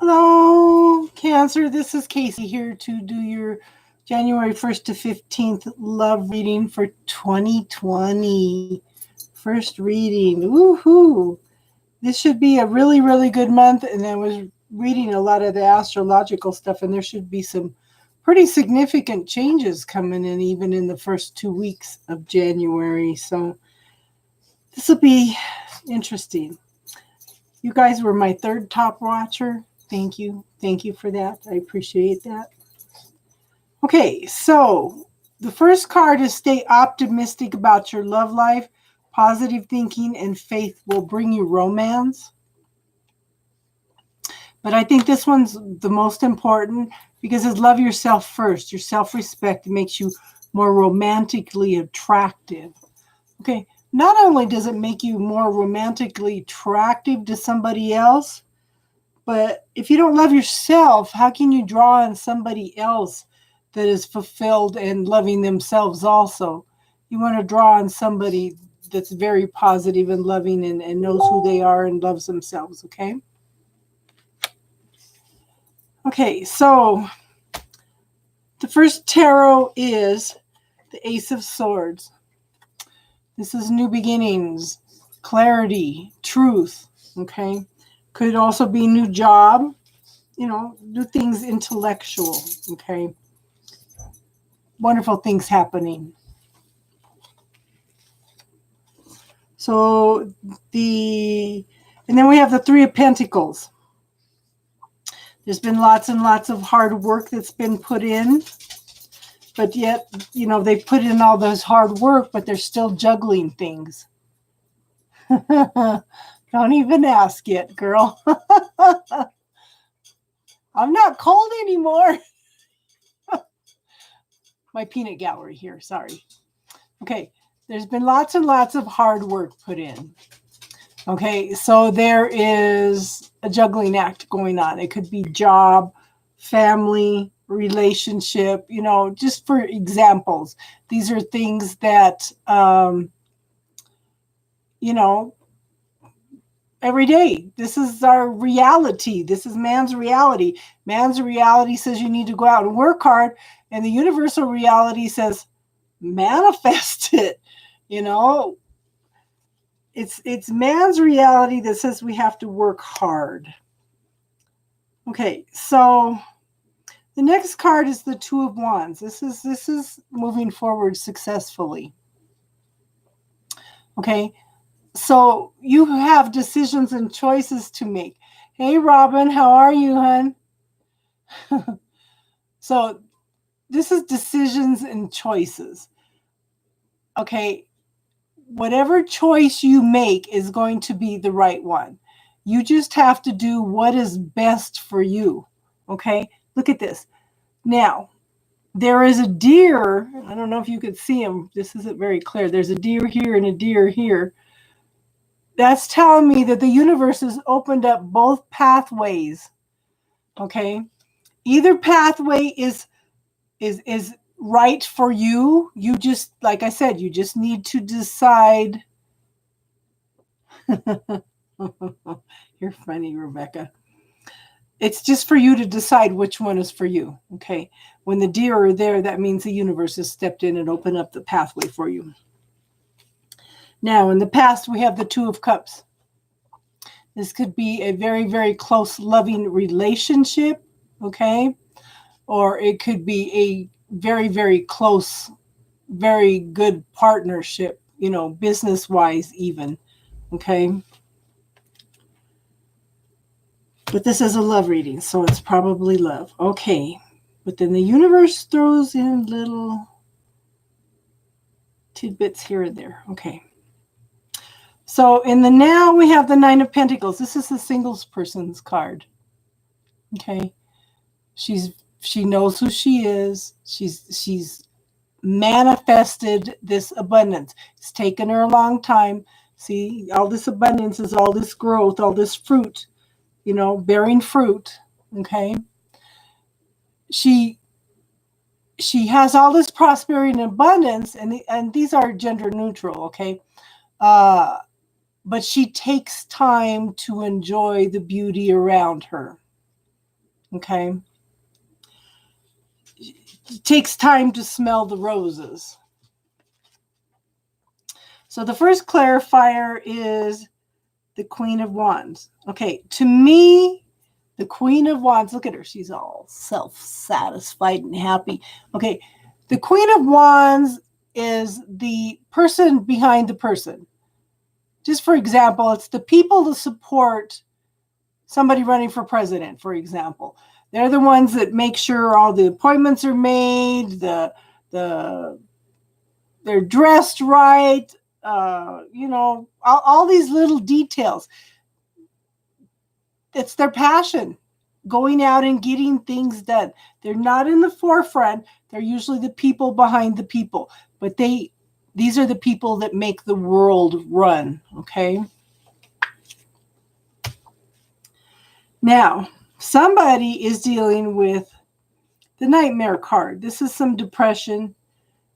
Hello, Cancer. This is Casey here to do your January 1st to 15th love reading for 2020. First reading. Woohoo! This should be a really, really good month. And I was reading a lot of the astrological stuff, and there should be some pretty significant changes coming in, even in the first 2 weeks of January. So this will be interesting. You guys were my third top watcher. Thank you. Thank you for that. I appreciate that. Okay, so the first card is stay optimistic about your love life. Positive thinking and faith will bring you romance. But I think this one's the most important because it's love yourself first. Your self-respect makes you more romantically attractive. Okay, not only does it make you more romantically attractive to somebody else, but if you don't love yourself, how can you draw on somebody else that is fulfilled and loving themselves also? You want to draw on somebody that's very positive and loving and knows who they are and loves themselves, okay? Okay, so the first tarot is the Ace of Swords. This is new beginnings, clarity, truth, okay? Could also be new job, do things intellectual, okay? Wonderful things happening. So and then we have the Three of Pentacles. There's been lots and lots of hard work that's been put in, but yet, they've put in all those hard work, but they're still juggling things. Don't even ask it, girl. I'm not cold anymore. My peanut gallery here, sorry. Okay, there's been lots and lots of hard work put in. Okay, so there is a juggling act going on. It could be job, family, relationship, just for examples. These are things that, every day. This is our reality. This is man's reality. Man's reality says you need to go out and work hard, and the universal reality says manifest it. It's man's reality that says we have to work hard. Okay, so the next card is the Two of Wands. This is moving forward successfully. Okay, so you have decisions and choices to make. Hey, Robin, how are you, hon? So this is decisions and choices. Okay, whatever choice you make is going to be the right one. You just have to do what is best for you. Okay, look at this. Now, there is a deer. I don't know if you could see him. This isn't very clear. There's a deer here and a deer here. That's telling me that the universe has opened up both pathways. Okay, either pathway is right for you. You just, like I said, you just need to decide. You're funny, Rebecca. It's just for you to decide which one is for you. Okay, when the deer are there, that means the universe has stepped in and opened up the pathway for you. Now, in the past, we have the Two of Cups. This could be a very, very close, loving relationship, okay? Or it could be a very, very close, very good partnership, business-wise even, okay? But this is a love reading, so it's probably love. Okay, but then the universe throws in little tidbits here and there. Okay. So in the now, we have the Nine of Pentacles. This is the singles person's card. Okay. She knows who she is. She's manifested this abundance. It's taken her a long time. See, all this abundance is all this growth, all this fruit, bearing fruit. Okay. She has all this prosperity and abundance, and these are gender neutral, okay? But she takes time to enjoy the beauty around her. Okay. It takes time to smell the roses. So the first clarifier is the Queen of Wands. Okay, to me, the Queen of Wands, look at her. She's all self-satisfied and happy. Okay, the Queen of Wands is the person behind the person. Just for example, it's the people to support somebody running for president, for example. They're the ones that make sure all the appointments are made, they're dressed right, all these little details. It's their passion, going out and getting things done. They're not in the forefront. They're usually the people behind the people, but these are the people that make the world run, okay? Now, somebody is dealing with the Nightmare card. This is some depression,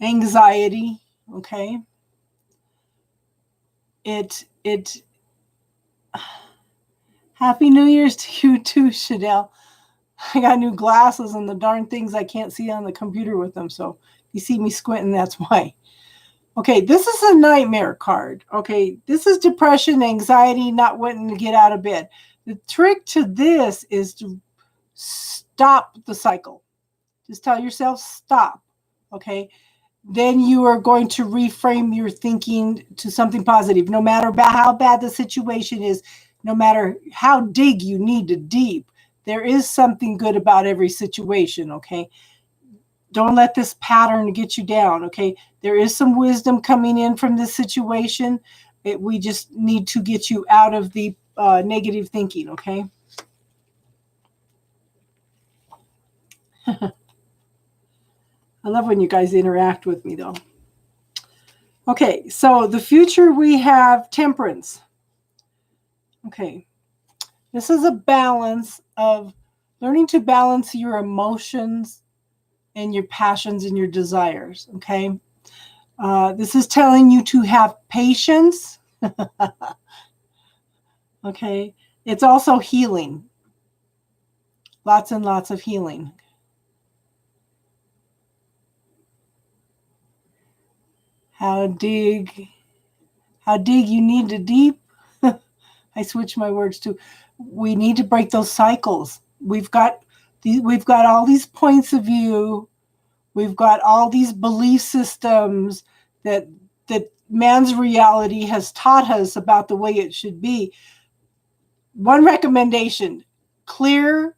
anxiety, okay? Happy New Year's to you too, Chanel. I got new glasses and the darn things I can't see on the computer with them. So you see me squinting, that's why. Okay, this is a Nightmare card. Okay, this is depression, anxiety, not wanting to get out of bed. The trick to this is to stop the cycle. Just tell yourself, stop. Okay, then you are going to reframe your thinking to something positive. No matter how bad the situation is, no matter how deep you need to deep, there is something good about every situation, okay? Don't let this pattern get you down, okay? There is some wisdom coming in from this situation. We just need to get you out of the negative thinking, okay? I love when you guys interact with me, though. Okay, so the future, we have Temperance. Okay, this is a balance of learning to balance your emotions and your passions and your desires, okay? This is telling you to have patience. Okay, it's also healing. Lots and lots of healing. How dig you need to deep. I switch my words to, we need to break those cycles. We've got all these points of view. We've got all these belief systems that man's reality has taught us about the way it should be. One recommendation, clear.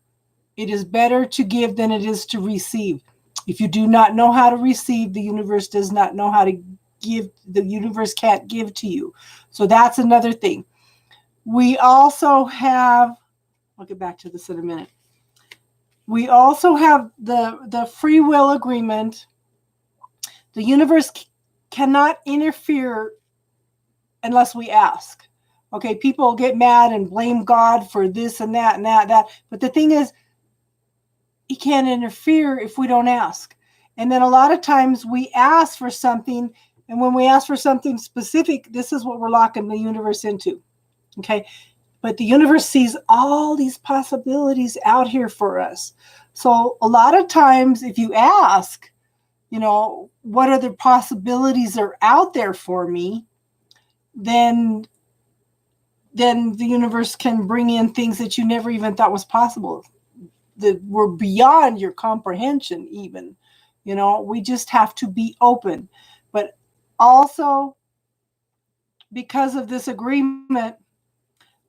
It is better to give than it is to receive. If you do not know how to receive, the universe does not know how to give. The universe can't give to you. So that's another thing. We also have, I'll get back to this in a minute. We also have the free will agreement. The universe cannot interfere unless we ask. Okay, people get mad and blame God for this and that and that. But the thing is, he can't interfere if we don't ask. And then a lot of times we ask for something, and when we ask for something specific, this is what we're locking the universe into. Okay, but the universe sees all these possibilities out here for us. So a lot of times if you ask, what other possibilities are out there for me, then the universe can bring in things that you never even thought was possible, that were beyond your comprehension even. We just have to be open. But also, because of this agreement,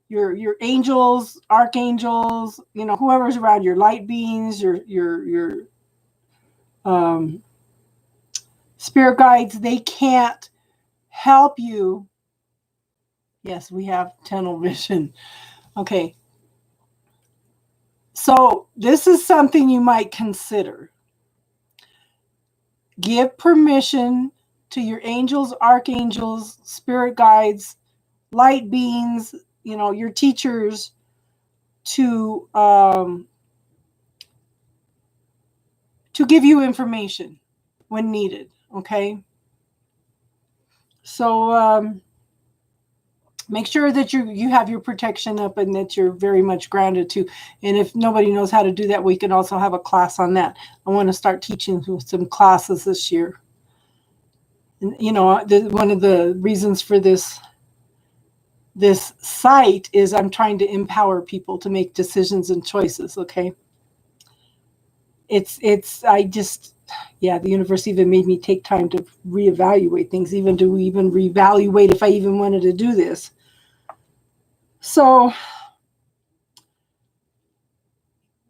your angels, archangels, whoever's around, your light beings, your spirit guides, they can't help you. Yes, we have tunnel vision. Okay. So this is something you might consider. Give permission to your angels, archangels, spirit guides, light beings, your teachers, to give you information when needed. Okay. So make sure that you have your protection up and that you're very much grounded too. And if nobody knows how to do that, we can also have a class on that. I want to start teaching some classes this year. And, one of the reasons for this site is I'm trying to empower people to make decisions and choices. Okay. The universe even made me take time to reevaluate things, even reevaluate if I even wanted to do this. So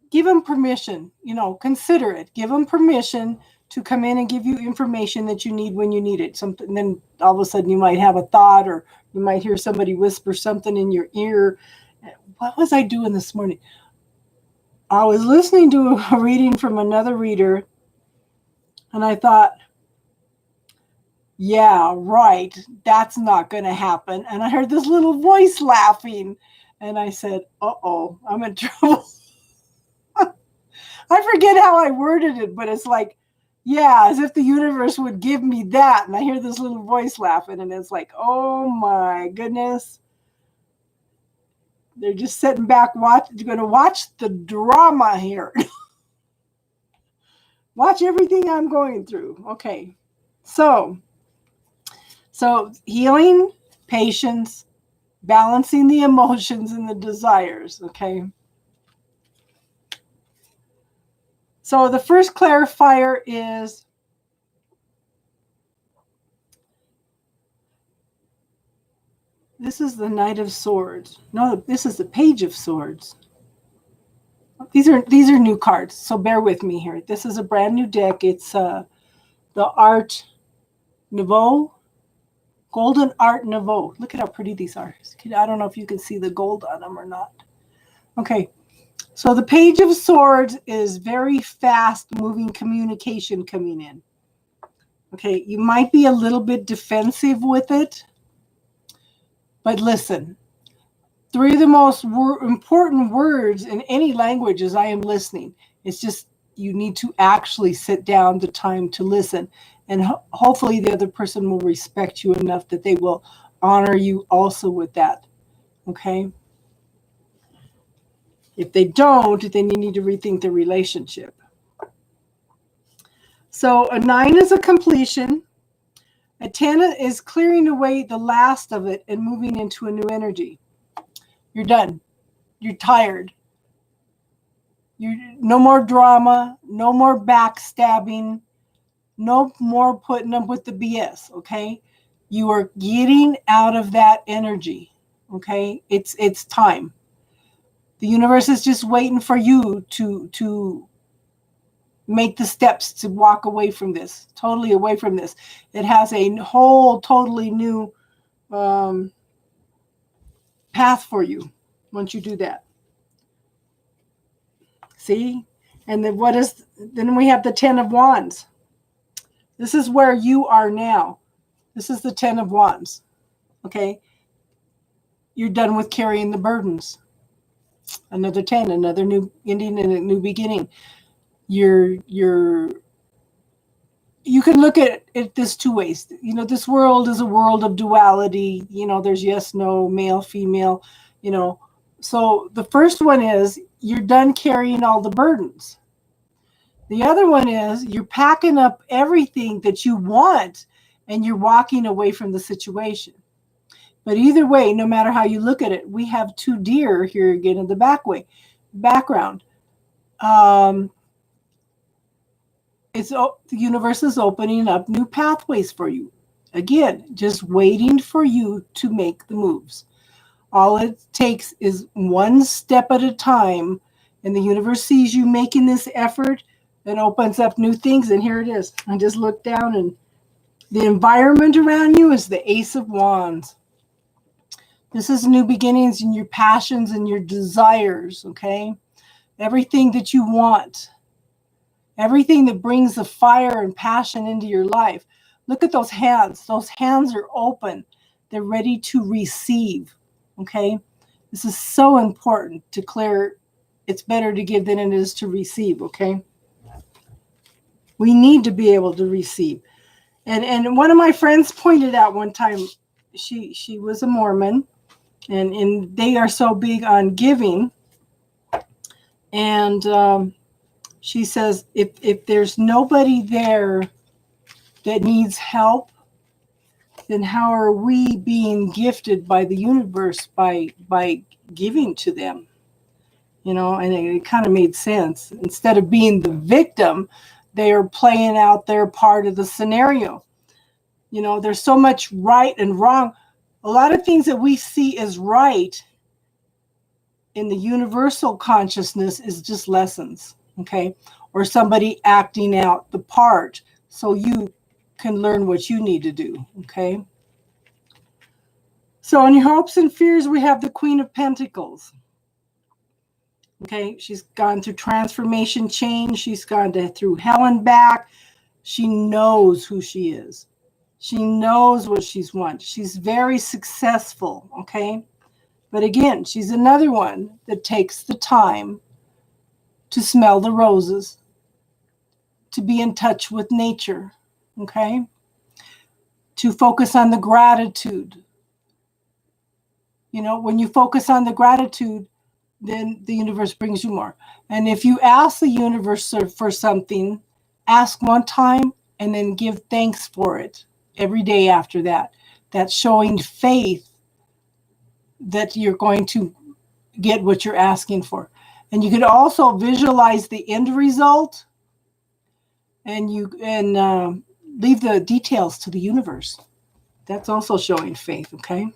give them permission, consider it. Give them permission to come in and give you information that you need when you need it. Something, then all of a sudden you might have a thought, or you might hear somebody whisper something in your ear. What was I doing this morning? I was listening to a reading from another reader, and I thought, yeah, right, that's not going to happen. And I heard this little voice laughing, and I said, uh-oh, I'm in trouble. I forget how I worded it, but it's like, yeah, as if the universe would give me that. And I hear this little voice laughing, and it's like, oh my goodness. They're just sitting back, going to watch the drama here. Watch everything I'm going through. Okay. So healing, patience, balancing the emotions and the desires. Okay. So the first clarifier is this is the Knight of Swords. No, this is the Page of Swords. These are new cards, so bear with me here. This is a brand new deck. It's the Art Nouveau, Golden Art Nouveau. Look at how pretty these are. I don't know if you can see the gold on them or not. Okay, so the Page of Swords is very fast-moving communication coming in. Okay, you might be a little bit defensive with it, but listen. 3 of the most important words in any language is I am listening. It's just you need to actually sit down the time to listen. And hopefully the other person will respect you enough that they will honor you also with that. Okay? If they don't, then you need to rethink the relationship. So a 9 is a completion. A 10 is clearing away the last of it and moving into a new energy. You're done. You're tired. No more drama, no more backstabbing, no more putting up with the BS, okay? You are getting out of that energy, okay? It's time. The universe is just waiting for you to make the steps to walk away from this, totally away from this. It has a whole totally new path for you once you do that. See? And then then we have the 10 of Wands. This is where you are now. This is the 10 of Wands. Okay? You're done with carrying the burdens. Another 10, another new ending and a new beginning. You can look at it this 2 ways. This world is a world of duality. There's yes, no, male, female, So the first one is you're done carrying all the burdens. The other one is you're packing up everything that you want and you're walking away from the situation. But either way, no matter how you look at it, we have 2 deer here again in the background. The universe is opening up new pathways for you. Again, just waiting for you to make the moves. All it takes is 1 step at a time, and the universe sees you making this effort and opens up new things. And here it is. I just looked down, and the environment around you is the Ace of Wands. This is new beginnings in your passions and your desires, okay? Everything that you want. Everything that brings the fire and passion into your life. Look at those hands. Those hands are open. They're ready to receive, okay? This is so important to clear. It's better to give than it is to receive, okay? We need to be able to receive. And one of my friends pointed out one time, she was a Mormon, And they are so big on giving. And she says, if there's nobody there that needs help, then how are we being gifted by the universe by giving to them? And it kind of made sense. Instead of being the victim, they are playing out their part of the scenario. There's so much right and wrong. A lot of things that we see as right in the universal consciousness is just lessons, okay? Or somebody acting out the part so you can learn what you need to do, okay? So in your hopes and fears, we have the Queen of Pentacles. Okay, she's gone through transformation, change. She's gone through hell and back. She knows who she is. She knows what she's wants. She's very successful, okay? But again, she's another one that takes the time to smell the roses, to be in touch with nature, okay? To focus on the gratitude. When you focus on the gratitude, then the universe brings you more. And if you ask the universe for something, ask one time and then give thanks for it every day after that. That's showing faith that you're going to get what you're asking for. And you could also visualize the end result, and leave the details to the universe. That's also showing faith, okay?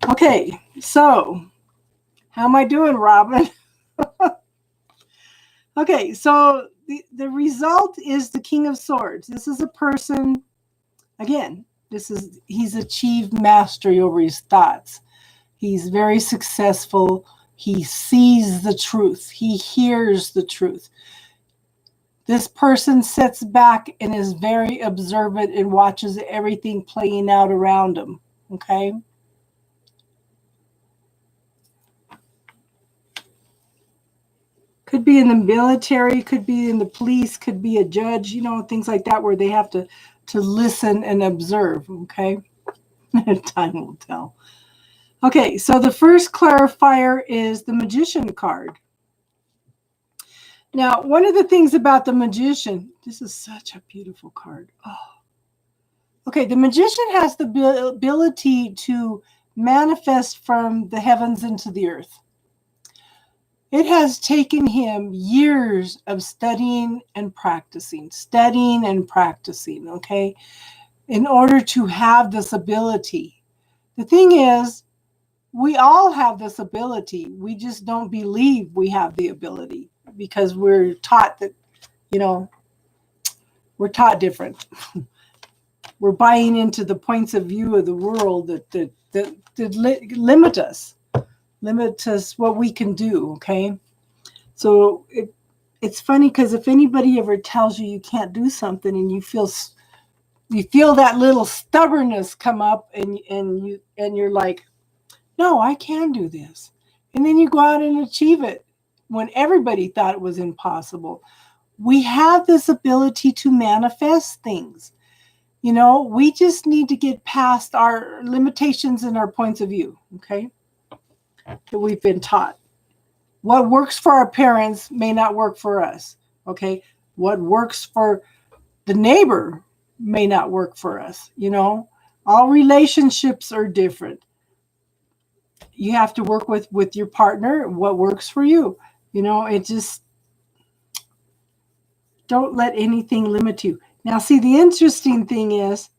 Okay, so how am I doing, Robin? Okay, so the result is the King of Swords. This is a person, again, he's achieved mastery over his thoughts. He's very successful. He sees the truth. He hears the truth. This person sits back and is very observant and watches everything playing out around him, okay? Could be in the military, could be in the police, could be a judge, things like that, where they have to listen and observe, okay? Time will tell. Okay, so the first clarifier is the Magician card. Now, one of the things about the Magician, this is such a beautiful card. Oh. Okay, the Magician has the ability to manifest from the heavens into the earth. It has taken him years of studying and practicing, okay, in order to have this ability. The thing is, we all have this ability. We just don't believe we have the ability because we're taught that, we're taught different. We're buying into the points of view of the world that limit us what we can do, okay? So it's funny because if anybody ever tells you can't do something and you feel that little stubbornness come up and you're like, no, I can do this. And then you go out and achieve it when everybody thought it was impossible. We have this ability to manifest things. We just need to get past our limitations and our points of view, okay, that we've been taught. What works for our parents may not work for us, okay? What works for the neighbor may not work for us, All relationships are different. You have to work with your partner, what works for you. It just, don't let anything limit you. Now, see, the interesting thing is,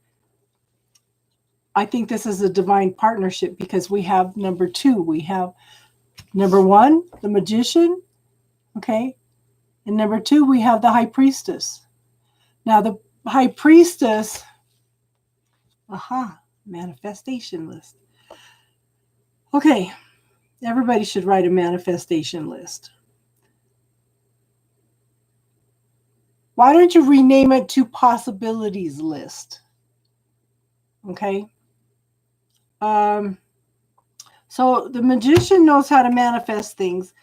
I think this is a divine partnership because we have number 2. We have number 1, the Magician, okay? And number 2, we have the High Priestess. Now, the High Priestess, manifestation list. Okay, everybody should write a manifestation list. Why don't you rename it to possibilities list? Okay. So the Magician knows how to manifest things.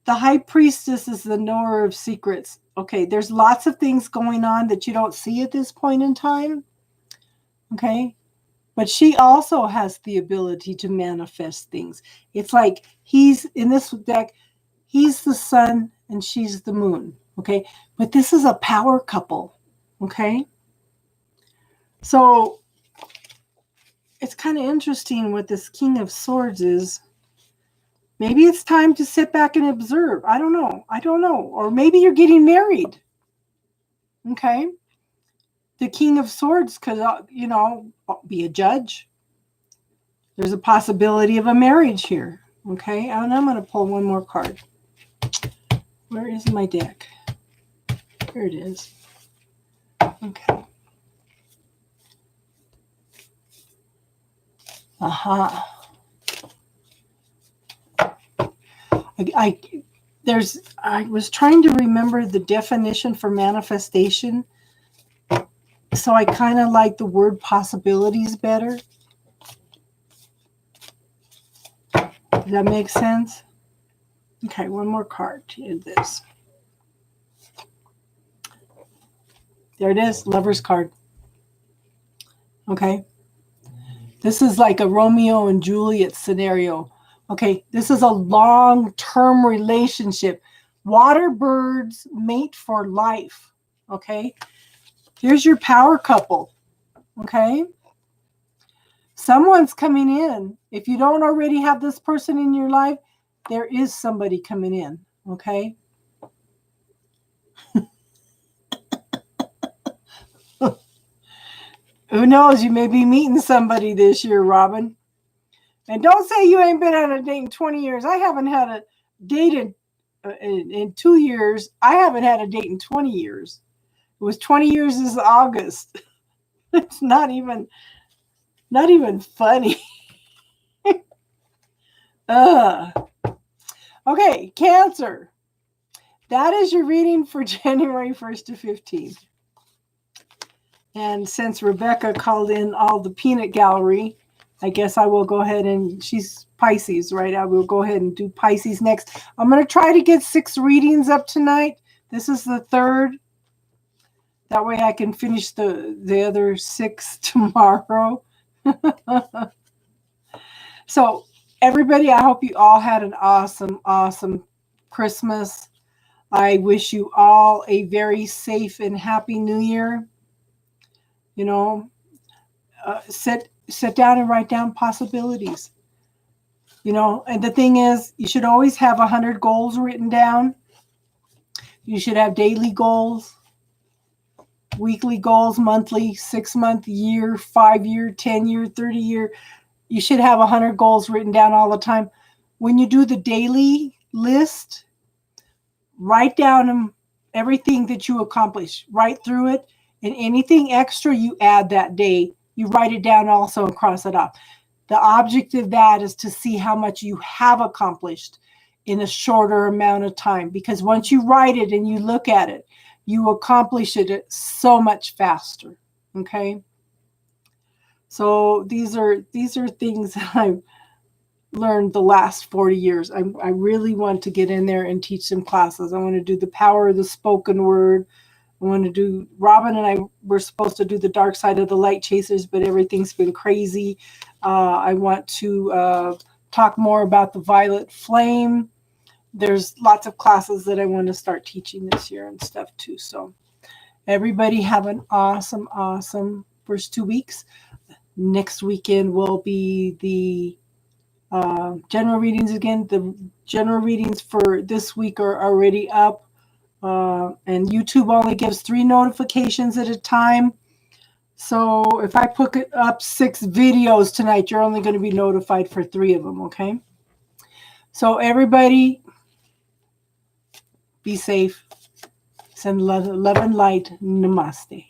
The High Priestess is the knower of secrets. Okay, there's lots of things going on that you don't see at this point in time. Okay, but she also has the ability to manifest things. It's like he's in this deck, he's the sun and she's the moon. Okay. But this is a power couple. Okay. So it's kind of interesting what this King of Swords is. Maybe it's time to sit back and observe. I don't know. Or maybe you're getting married. Okay. The King of Swords could, be a judge. There's a possibility of a marriage here. Okay. And I'm going to pull one more card. Where is my deck? Here it is. Okay. Aha. I was trying to remember the definition for manifestation. So I kind of like the word possibilities better. Does that make sense? Okay, one more card in this. There it is, Lover's card. Okay. This is like a Romeo and Juliet scenario. Okay, this is a long-term relationship. Water birds mate for life. Okay. Here's your power couple. Okay. Someone's coming in. If you don't already have this person in your life, there is somebody coming in. Okay. Who knows? You may be meeting somebody this year, Robin. And don't say you ain't been on a date in 20 years. I haven't had a date in 2 years. I haven't had a date in 20 years. It was 20 years this August. It's not even funny. Okay, Cancer. That is your reading for January 1st to 15th. And since Rebecca called in all the peanut gallery, I guess I will go ahead and she's Pisces, right? I will go ahead and do Pisces next. I'm going to try to get 6 readings up tonight. This is the 3rd. That way I can finish the other 6 tomorrow. So everybody, I hope you all had an awesome, awesome Christmas. I wish you all a very safe and happy New Year. You know, sit down and write down possibilities. You know, and the thing is, you should always have 100 goals written down. You should have daily goals, weekly goals, monthly, 6-month, year, 5-year, 10-year, 30-year. You should have 100 goals written down all the time. When you do the daily list, write down everything that you accomplish. Write through it. And anything extra you add that day, you write it down also and cross it off. The object of that is to see how much you have accomplished in a shorter amount of time. Because once you write it and you look at it, you accomplish it so much faster. Okay? So these are things that I've learned the last 40 years. I really want to get in there and teach some classes. I want to do the power of the spoken word. I want to do, Robin and I were supposed to do the dark side of the light chasers, but everything's been crazy. I want to talk more about the violet flame. There's lots of classes that I want to start teaching this year and stuff too. So everybody have an awesome, awesome first 2 weeks. Next weekend will be the general readings again. The general readings for this week are already up. And YouTube only gives 3 notifications at a time. So if I put up 6 videos tonight, you're only going to be notified for 3 of them, okay? So everybody, be safe. Send love and light. Namaste.